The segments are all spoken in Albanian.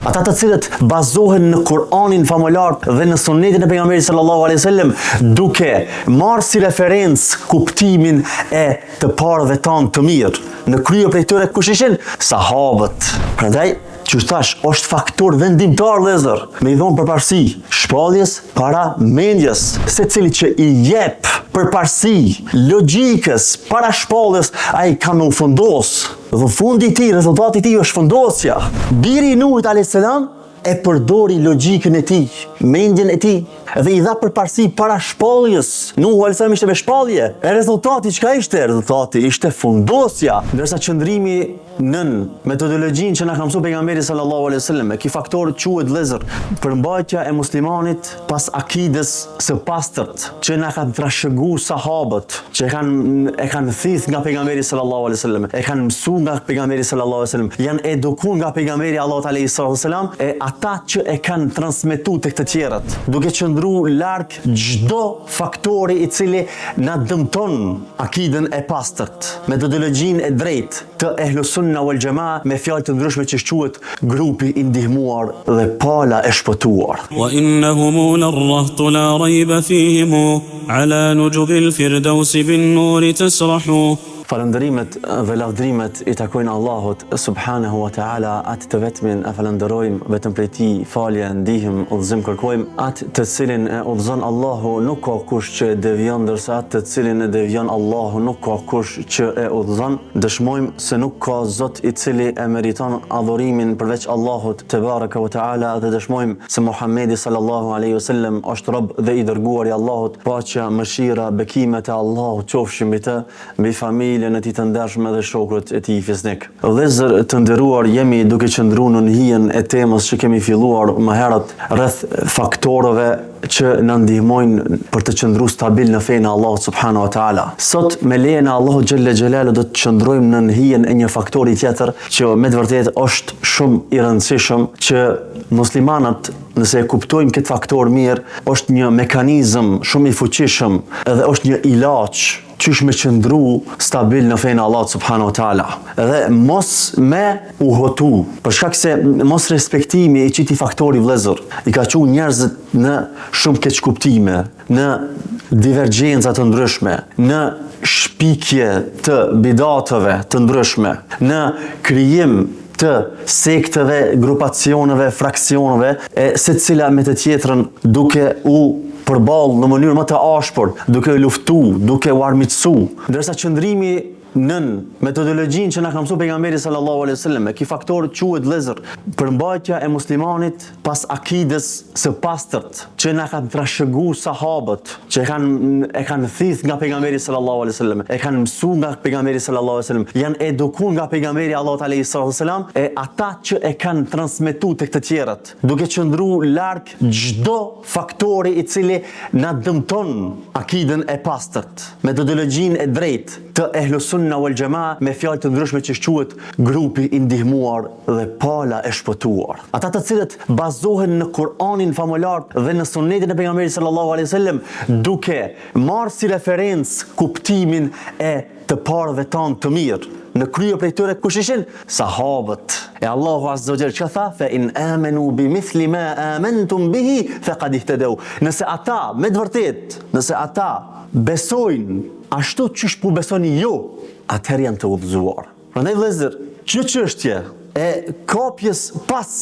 Ata të cilët bazohen në Kur'anin famullar dhe në Sunetin e pejgamberit sallallahu alaihi wasallam, duke marrë si referencë kuptimin e të parëve tanë të mirë. Në krye prej tyre kush ishin? Sahabët. Prandaj që thash, është faktor vendimtar vëllezër, me i dhonë përparësi shpalljes para mendjes. Secili që i jep përparësi logjikës para shpalljes, ai ka me u fundos. Dhe fundi i tij, rezultati i tij është fundosja. Biri i Nuhit alayhis salam e përdori logjikën e tij, mendjen e tij dhe i dha përparësi para shpalljes. Nuhu alayhis salam ishte me shpallje. E rezultati çka ishte? Rezultati ishte fundosja. Ndërsa qëndrimi nën metodologjinë që na ka mësuar pejgamberi sallallahu alaihi wasallam, ky faktor quhet vëllezër përmbajtja e muslimanit pas akides së pastërt që na kanë trashëguar sahabët, që e kanë thith nga pejgamberi sallallahu alaihi wasallam, e kanë mësuar nga pejgamberi sallallahu alaihi wasallam, janë edukuar nga pejgamberi Allahut alaihi wasallam, e ata që e kanë transmetuar tek të tjerët, duke qëndruar larg çdo faktori i cili na dëmton akiden e pastërt, metodologjinë e drejtë të Ehlus Sunna wal Jamaa, me fjalë të ndryshme që quhet grupi i ndihmuar dhe pala e shpëtuar. Wa innahum larrahtu la rayba fihim ala nujubil firdausi bin nuri tasrahu. Falënderimet dhe lavdrimet i takojnë Allahut subhanahu wa ta'ala, atë të vetmin e falenderojmë, vetëm prej tij falje, ndihmë, udhëzim kërkojmë. Atë të cilin e udhëzon Allahu nuk ka kush që e devion, ndërsa atë të cilin e devion Allahu nuk ka kush që e udhëzon. Dëshmojmë se nuk ka Zot i cili e meriton adhurimin përveç Allahut te baraka wa ta'ala, dhe dëshmojmë se Muhamedi sallallahu alaihi wasallam është rob dhe i dërguar i Allahut. Paqja, mëshira, bekimet e Allahut qofshin mbi të, mbi familjen e tij të ndershme dhe shokët e tij fisnik. Vëllezër të nderuar, jemi duke qëndruar në hijen e temës që kemi filluar më herët rreth faktorëve që na ndihmojnë për të qëndruar stabil në fenë e Allahut subhanahu wa taala. Sot me lejen e Allahut xhella xhelalu do të qëndrojmë në hijen e një faktori tjetër që me të vërtetë është shumë i rëndësishëm, që muslimanët, nëse e kuptojmë këtë faktor mirë, është një mekanizëm shumë i fuqishëm dhe është një ilaç qysh me qëndru stabil në fejnë Allah subhanahu wa ta'ala. Dhe mos me u hotu, për shkak se mos respektimi i qiti faktori vëllezër i ka qenë njerëzit në shumë keq kuptime, në divergjenca të ndryshme, në shpikje të bidatëve të ndryshme, në krijim të sekteve, grupacioneve, fraksioneve, e secila me të tjetrën duke u përballë në mënyrë më të ashpër, duke luftu, duke u armiqsu. Ndërsa qëndrimi nën metodologjinë që na ka mësuar pejgamberi sallallahu alaihi wasallam, ky faktor quhet vëllezër përmbajtja e muslimanit pas akides së pastërt që na kanë trashëguar sahabët, që e kanë thith nga pejgamberi sallallahu alaihi wasallam, e kanë mësuar nga pejgamberi sallallahu alaihi wasallam, janë edukuar nga pejgamberi Allahut alaihi wasallam, e ata që e kanë transmetuar tek të tjerët, duke qëndruar larg çdo faktori i cili na dëmton akiden e pastërt, metodologjinë e drejtë të Ehlus Sunna wal Jamaa, me fjalë të ndryshme që quhet grupi i ndihmuar dhe pala e shpëtuar. Ata të cilët bazohen në Kur'anin famullar dhe në Sunetin e pejgamberit sallallahu alaihi wasallam, duke marrë si referencë kuptimin e të parëve tanë të mirë. Në krye prej tyre kush ishin? Sahabët. E Allahu azza wa jalla çka tha? Fa in amanu bimithli ma amantum bihi faqad ihtadaw. Nëse ata, me të vërtetë, nëse ata besojnë ashtu çish po besoni ju, atëherë janë të udhëzuar. Prandaj vëllezër, çdo çështje e kopjes pas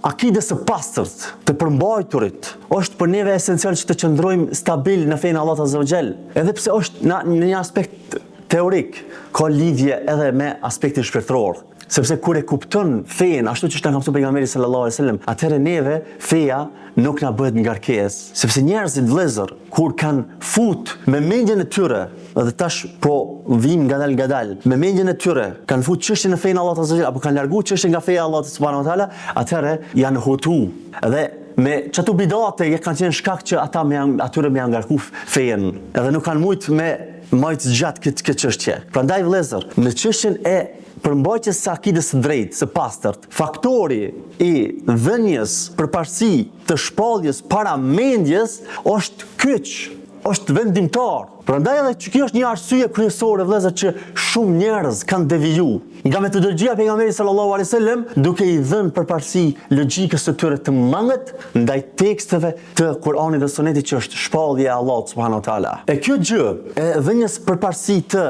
akides së pastërt, të përmbajturit, është për neve esencial që të qëndrojmë stabil në fenë Allahut azza wa jalla. Edhe pse është në një aspekt teorik, ka lidhje edhe me aspektin shpirtëror. Sepse kur e kupton fenë ashtu që na ka mësuar pejgamberi sallallahu alaihi wasallam, atëherë neve feja nuk na bëhet ngarkesë, sepse njerëzit vëllezër kur kanë fut me mendjen e tyre, dhe tash po vim ngadal, me mendjen e tyre kanë fut çështjen në fenë Allahut azza wa jalla, apo kanë larguar çështjen nga feja e Allahut subhanahu wa taala, atëherë janë hutu. Dhe me çatu bidate kanë qenë shkak që atyre me ngarku fejen, edhe nuk kanë mujt me majt gjatë këtë çështje. Prandaj vëllezër, në çështjen e përmbajtjes së akides së drejtë, së pastërt, faktori i dhënies përparësi të shpalljes para mendjes është kyç. është vendimtar. Prandaj edhe kjo është një arsye kryesore vëllezër që shumë njerëz kanë deviju nga metodologjia e pejgamberit sallallahu alaihi wasallam, duke i dhënë përparësi logjikës së tyre të mangët ndaj teksteve të Kuranit dhe Sunetit që është shpallje e Allahut subhanahu wa taala. E kjo gjë e dhënjes përparësi të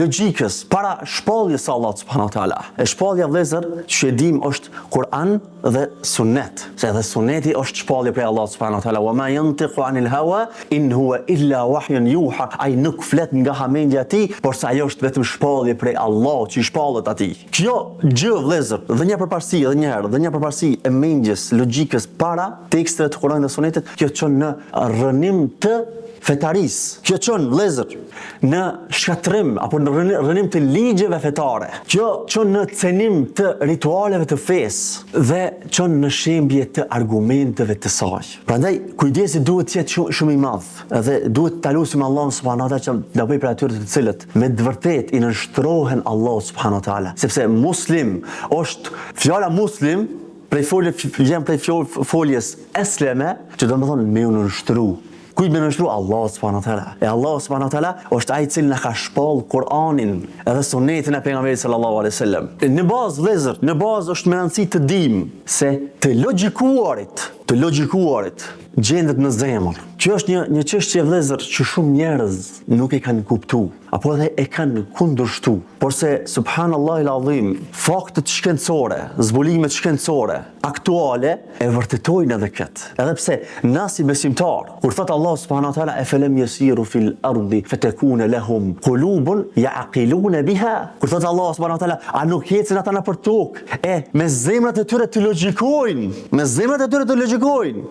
logjikës para shpalljes së Allahut subhanahu wa taala. E shpallja vëllezër që e dim është Kur'an dhe Sunet. Se edhe Suneti është shpallje prej Allahut subhanahu wa taala. Wa ma yantiqu anil hawa in huwa illa wahyun yuha. Ai nuk flet nga hamendja e tij, por sa ajo është vetëm shpallje prej Allahut që i shpallet atij. Kjo gjë vëllezër, dhe një përparësi edhe një herë, dhe një përparësi e mendjes, logjikës para teksteve të Kuranit dhe Sunetit, kjo çon në rënim të fetaris. Kjo çon vëllezër në shkatrim apo në rënim të ligjeve fetare. Kjo çon në cenim të ritualeve të fesë dhe çon në shembje të argumenteve të saj. Prandaj kujdesi duhet të jetë shumë i madh dhe duhet ta lutim Allahun subhanahu wa taala që na bëj për atyre të cilët me të vërtetë i nënshtrohen Allahut subhanahu wa taala. Sepse muslim është fjala muslim prej foljes esleme, që do të thonë me u nënshtru. Kujt me nështru? Allah subhanahu wa taala. E Allah subhanahu wa taala është ai i cili na ka shpall Kur'anin edhe Sunetin e pejgamberit sallallahu alaihi wasallam. Në bazë vëllezër, në bazë është me rëndësi të dim se të logjikuarit gjendet në zemër. Kjo është një çështje vëllezër që shumë njerëz nuk e kanë kuptuar, apo edhe e kanë kundërshtu. Por se subhanallahu alazim, faktet shkencore, zbulimet shkencore aktuale e vërtetojnë edhe këtë. Edhe pse na si besimtar, kur thot Allah subhanahu wa taala e felem yasiru fil ardi fatakuna lahum qulubun yaqiluna biha. Kur thot Allah subhanahu wa taala, a nuk ecën ata nëpër tokë e me zemrat e tyre të logjikojnë,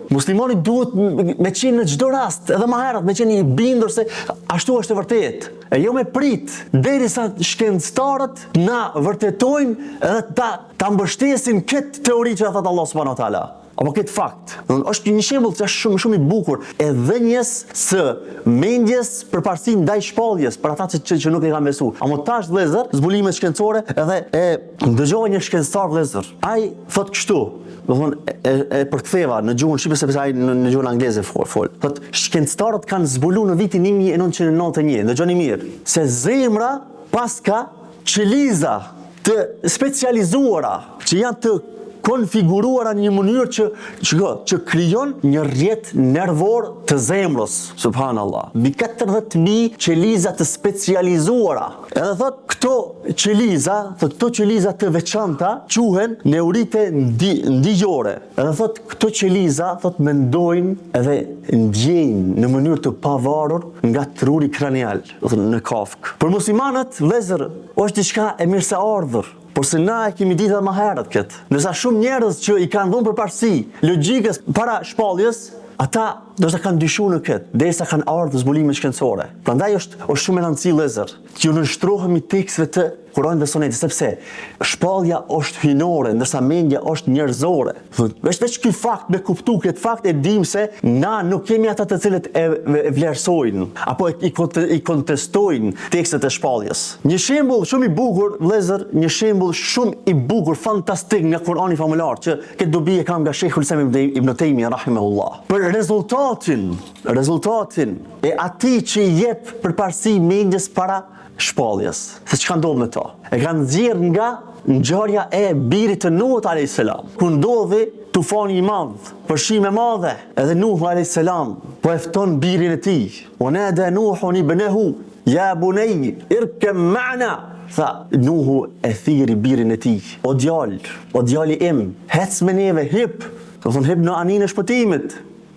Muslimani duhet me qenë në çdo rast, edhe më herët me qenë i bindur se ashtu është e vërtetë. E jo me prit derisa shkencëtarët na vërtetojnë edhe ta mbështesin këtë teori që thot Allah subhanahu wa taala. Apo këtë fakt. Është një shembull që është shumë i bukur e dhënjes së mendjes përparësi ndaj shpalljes për ata që nuk e kanë besuar. Amo tash vëllezër, zbulimet shkencore edhe e dëgjova një shkencëtar vëllezër. Ai thot kështu, do thonë e përktheva në gjuhën shqipe sepse ai në gjuhën angleze fol. Thot shkencëtarët kanë zbuluar në vitin 1991. Dëgjoni mirë, se zemra paska qeliza të specializuara që janë të konfiguruara në një mënyrë që krijon një rrjet nervor të zemrës. Subhanallah. Mbi 40.000 qeliza të specializuara. Edhe thot këto qeliza të veçanta quhen neurite ndigjore. Edhe thot këto qeliza mendojnë edhe ndjejnë në mënyrë të pavarur nga truri kranial, në kafk. Për muslimanët, vëllezër, është diçka e mirëseardhur. Por se na e kemi ditë edhe më herët këtë. Ndërsa shumë njerëz që i kanë dhënë përparësi logjikës para shpalljes, ata do të kanë dyshuar në këtë, derisa kanë ardhur zbulime shkencore. Prandaj është shumë e rëndësishme vëllezër, që ju nënshtrohemi teksteve të Kuranit dhe Sunetit, sepse shpallja është hyjnore, ndërsa mendja është njerëzore. Veç ky fakt me kuptu këtë fakt e dim se na nuk kemi ata të cilët e vlerësojnë apo i kontestojnë tekstet e shpalljes. Një shembull shumë i bukur, vëllezër, një shembull shumë i bukur, fantastik nga Kurani famullar, që këtë dobi e kam nga Sheikhul Islam Ibn Taymiyyah rahimahullah. Për rezultatin e atij që i jep përparësi mendjes para shpalljes. Se çka ndodh me to? E kanë nxjerr nga ngjarja e birit të Nuhut alayhis salam, ku ndodhi tufani i madh, përshime madhe, edhe Nuhu alayhis salam po e fton birin e tij. Wa nada Nuhun ibnahu ya bunay irkam ma'na. Tha Nuhu e thiri birin e tij. O djali im, hec me neve, hip. Do thonë hip në aninë e shpëtimit.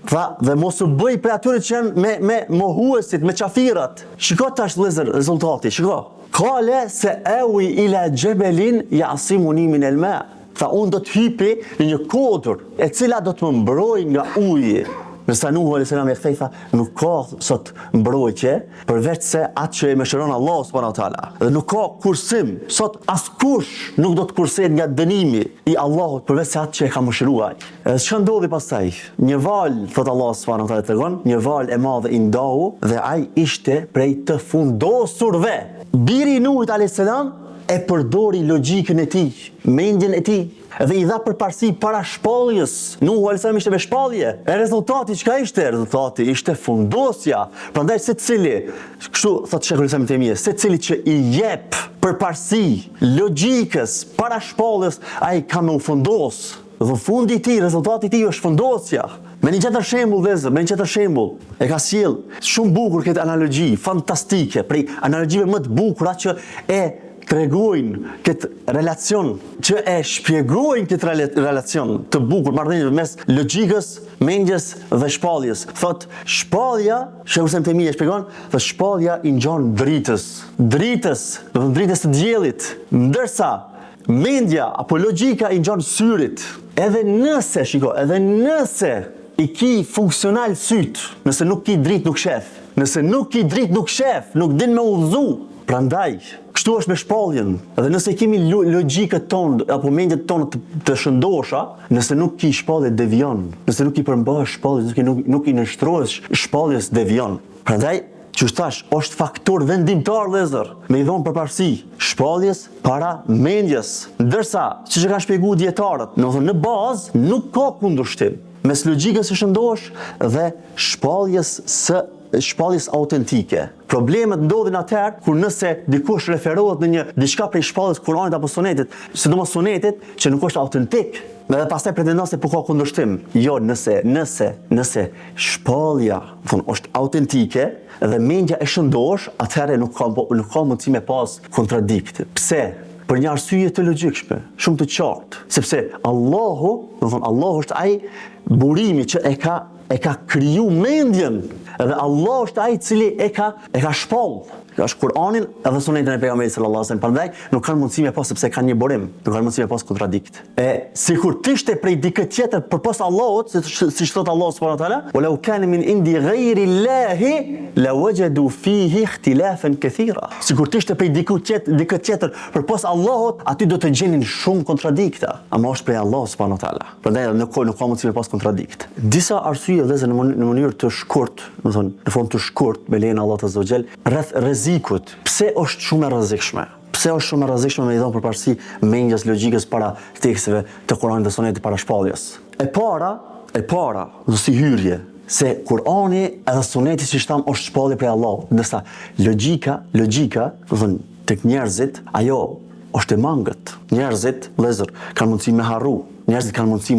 Tha, dhe mos u bëj për atyre që janë me mohuesit, me qafirat. Shiko tash vëllezër rezultati, shiko. Kale se ewi ila gjebelin yasimuni min el ma. Tha, unë do të hypi në një kodër e cila do të më mbroj nga uji. Nërsa Nuhu alayhis salam e kthej, tha, nuk ka sot mbrojtje përveç se atë që e mëshiron Allah subhanahu wa taala. Dhe nuk ka kursim, sot askush nuk do të kurset nga dënimi i Allahut përveç se atë që e ka mëshiruar. Edhe çka ndodhi pastaj? Një val, thot Allah subhanahu wa taala tregon, një val e madh i ndahu dhe ai ishte prej të fundosurve. Biri i Nuhut alayhis salam e përdori logjikën e tij, mendjen e tij, Edhe i dha përparësi para shpalljes. Nuhu alayhis salam ishte me shpallje. E rezultati çka ishte? Rezultati ishte fundosja. Prandaj secili, kështu thotë Sheikhul Islam Ibn Taymiyah, secili që i jep përparësi logjikës para shpalljes, ai ka më fundos. Dhe fundi i tij, rezultati i tij është fundosja. Me një tjetër shembull, e ka sjell shumë bukur këtë analogji, fantastike, prej analogjive më të bukura që e tregojnë këtë relacion, që e shpjegojnë këtë relacion të bukur, marrëdhënie mes logjikës, mendjes dhe shpalljes. Thot, shpallja, Sheikhul Islam Ibn Taymiyah shpjegon, thot shpallja i ngjon dritës, do të dritës të diellit, ndërsa mendja apo logjika i ngjon syrit. Edhe nëse i ki funksional syt, nëse nuk ki dritë nuk shef, nuk din me udhëzu. Prandaj, kështu është me shpalljen. Edhe nëse kemi logjikët tonë apo mendjet tonë të shëndosha, nëse nuk ki shpallje devion, nëse nuk i përmbahesh shpalljes, nuk i nështrohesh shpalljes devion. Prandaj, që thash, është faktor vendimtar vëllezër, me i dhonë përparësi shpalljes para mendjes. Ndërsa, siç e kanë shpjeguar dietarët, në bazë nuk ka kundërshtim mes logjikës së shëndosh dhe shpalljes autentike. Problemet ndodhin atëherë kur nëse dikush referohet në diçka prej shpalljes Kuranit apo Sunetit, sidomos Sunetit, që nuk është autentik, dhe pastaj pretendon se po ka kundërshtim. Jo, nëse shpallja është autentike dhe mendja e shëndosh, atëherë nuk ka mundësi me pas kontradikt. Pse? Për një arsye të logjikshme, shumë të qartë, sepse Allahu është ai burimi që e ka kriju mendjen, edhe Allah është ai i cili e ka shpall. Kjo është Kur'anin edhe Sunetin e pejgamberit sallallahu alajhi wasallam. Prandaj nuk kanë mundësi me pas, sepse kanë një burim, nuk kanë mundësi me pas kontradikt. E sikur të ishte prej dikë tjetër përpas Allahut, siç thot Allahu subhanahu wa taala, "Walau kana min indi ghayri Allahi lawajadu fihi ikhtilafan kathira." Sikur të ishte prej dikë tjetër përpas Allahut, aty do të gjenin shumë kontradikta, ama është prej Allahut subhanahu wa taala. Prandaj nuk ka mundësi me pas kontradikt. Disa arsye vëllezër në mënyrë të shkurt, në formë të shkurt, me lejen e Allahut azza wa jall, rreth rrezikut. Pse është shumë e rrezikshme me i dhënë përparësi mendjes logjikës para teksteve të Kuranit dhe Sunetit para shpalljes? E para, si hyrje, se Kurani edhe Suneti siç tham është shpallje prej Allahut, ndërsa logjika, tek njerëzit, ajo është e mangët. Njerëzit, vëllezër, kanë mundësi me harru. Njerëzit kanë mundësi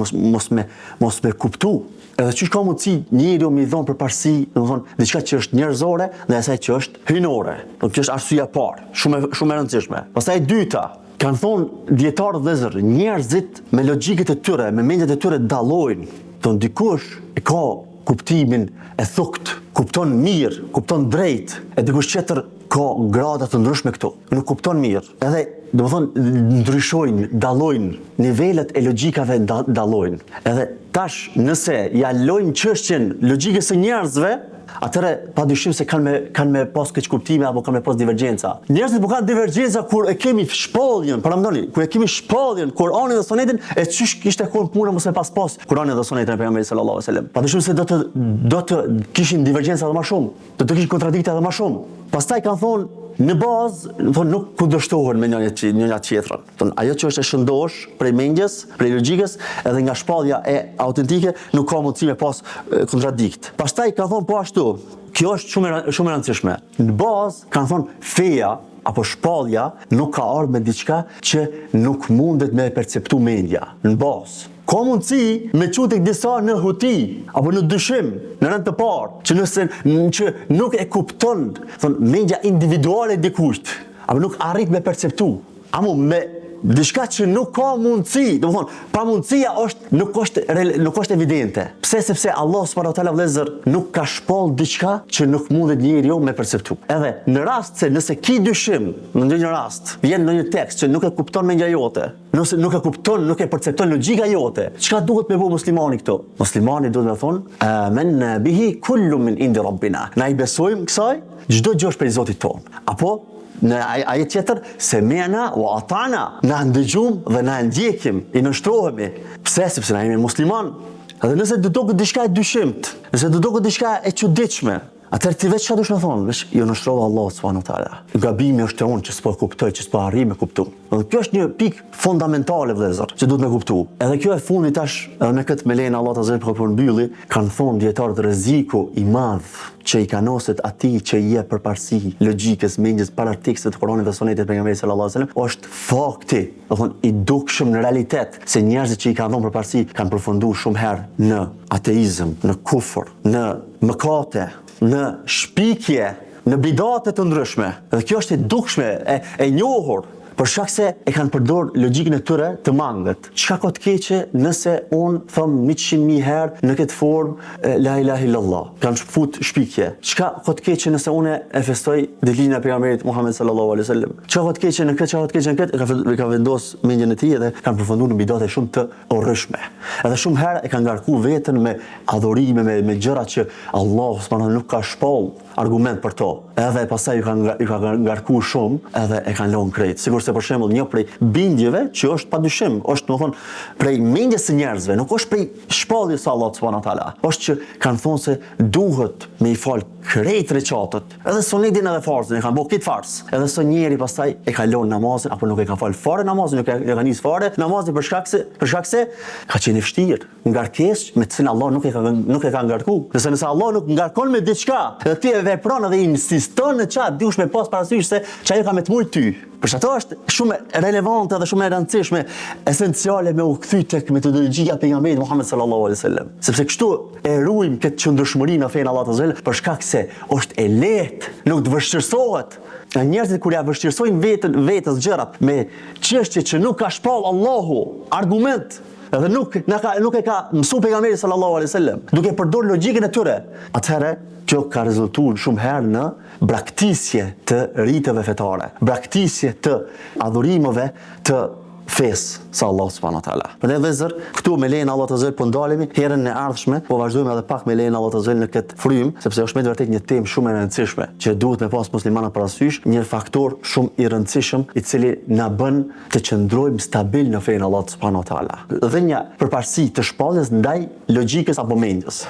mos me kuptu. Edhe çish ka mundësi njeriu me i dhon përparësi, diçka që është njerëzore dhe asaj që është hyjnore. Kjo është arsyeja e parë, shumë e rëndësishme. Pastaj e dyta, kanë thonë dietarët vëllezër, njerëzit me logjikët e tyre, me mendjet e tyre dallojnë. Dikush e ka kuptimin e thukt, kupton mirë, kupton drejt, e dikush tjetër ka grada të ndryshme këtu. Nuk kupton mirë. Edhe ndryshojnë, dallojnë, nivelet e logjikave dallojnë. Edhe tash nëse ja lojnë çështjen logjikës së njerëzve, atëherë padyshim se kanë me pas këç kuptime apo kanë me pas divergjenca. Njerëzit po kanë divergjenca kur e kemi shpalljen, kur e kemi shpalljen Kur'anin dhe Sunetin, e çish kishte kon puna mos me pas Kur'anin dhe Sunetin e pejgamberit sallallahu alajhi wasallam. Padyshim se do të kishin divergjenca edhe më shumë, do të kishin kontradikte edhe më shumë. Pastaj kanë thonë në bazë, nuk kundërshtohen me njëra tjetrën. Ajo që është e shëndosh prej mendjes, prej logjikës, edhe nga shpallja e autentike, nuk ka mundësi me pas kontradikt. Pastaj kanë thonë po ashtu, kjo është shumë e rëndësishme. Në bazë kanë thonë feja apo shpallja nuk ka ardhur me diçka që nuk mundet me perceptu mendja. Në bazë ka mundësi me qu tek disa në huti apo në dyshim në rënd të parë, që nuk e kupton mendja individuale e dikujt, apo nuk arrit me perceptu, apo me diçka që nuk ka mundësi, pa mundësia nuk është evidente. Pse? Sepse Allah subhanahu wa taala vëllezër nuk ka shpall diçka që nuk mundet njeriu me perceptu. Edhe në rast se nëse ki dyshim, në ndonjë rast, vjen ndonjë tekst që nuk e kupton mendja jote, nëse nuk e kupton, nuk e percepton logjika jote, çka duhet me bëu muslimani këtu? Muslimani duhet me thonë, amanna bihi kullu min indi rabbina. Na i besojmë kësaj, çdo gjë është prej Zotit ton. Apo në ajet tjetër, semi'na wa ata'na, na ndëgjum dhe na ndjekim, i nështrohemi. Pse? Sepse na jemi musliman. Edhe nëse do duket diçka e dyshimt, nëse do duket diçka e çuditshme, Atëherë ti veç çfarë dush me thonë, veç jo nështrova Allah subhanahu wa taala. Gabimi është te unë që s'po kuptoj, që s'po arri me kuptu. Dhe kjo është një pikë fundamentale vëllezër, që duhet me kuptu. Edhe kjo e fundit tash, edhe me këtë me lejen Allah ta zot për përmbylli, kanë thonë dietarët rreziku i madh që i kanoset atij që i jep përparësi logjikës, mendjes para tekstit të Kuranit dhe Sunetit pejgamberit sallallahu alajhi wasallam, është fakti, do thonë i dukshëm në realitet se njerëzit që i kanë dhënë përparësi kanë përfunduar shumë herë në ateizëm, në kufër, në mëkate, në shpikje, në bidate të ndryshme. Dhe kjo është e dukshme, e njohur, për shkak se e kanë përdor logjikën e tyre të mangët. Çka ka të keqe nëse unë them 100.000 herë në këtë formë la ilaha illallah, kanë fut shpikje. Çka ka të keqe nëse unë e festoj ditën e pejgamberit Muhammed sallallahu alaihi wasallam? Çka ka të keqe në këtë, çka ka të keqe në këtë? Ka vendos mendjen e tij dhe kanë përfunduar në bidate shumë të orrëshme. Edhe shumë herë e kanë ngarkuar veten me adhurime, me gjëra që Allahu subhanahu nuk ka shpall argument për to. Edhe pastaj ju ka ngarkuar shumë, edhe e kanë lënë krejt. Se për shembull një prej bindjeve që është padyshim, është domethënë prej mendjes së njerëzve, nuk është prej shpalljes së Allahut subhanahu wa taala. Është që kanë thonë se duhet me i fal krejt recatët, edhe sunetin edhe farzën, e kanë bërë këtë farz. Edhe së njeri pastaj e ka lënë namazin apo nuk e ka fal fare namazin, nuk e ka nis fare namazin për shkak se ka qenë vështirë, ngarkesë me të cilën Allah nuk e ka ngarkuar. Nëse Allah nuk ngarkon me diçka, edhe ti e vepron edhe insiston në çat, duhesh me pas parasysh se çajo ka me të mulë ty. Për shkak është shumë relevante dhe shumë e rëndësishme, esenciale me u kthy tek metodologjia e pejgamberit Muhammed sallallahu alaihi wasallam. Sepse kështu e ruajmë këtë qëndrueshmëri në fenë Allah azza për shkak se është e lehtë, nuk të vështirësohet. Njerëzit kur ja vështirësojnë vetes gjërat me çështje që nuk ka shpall Allahu, argument, edhe nuk e ka mësuar pejgamberi sallallahu alaihi wasallam, duke përdorur logjikën e tyre, atëherë kjo ka rezultuar shumë herë në braktisje të riteve fetare, braktisje të adhurimeve të fesë sa Allah subhanahu wa taala. Prandaj vëllezër, këtu me lejen Allah azza po ndalemi, herën e ardhshme po vazhdojmë edhe pak me lejen Allah azza në këtë frym, sepse është me vërtet një temë shumë e rëndësishme që duhet me pas muslimanët parasysh, një faktor shumë i rëndësishëm i cili na bën të qëndrojmë stabil në fenë Allah subhanahu wa taala. Dhe një përparësi të shpalljes ndaj logjikës apo mendjes.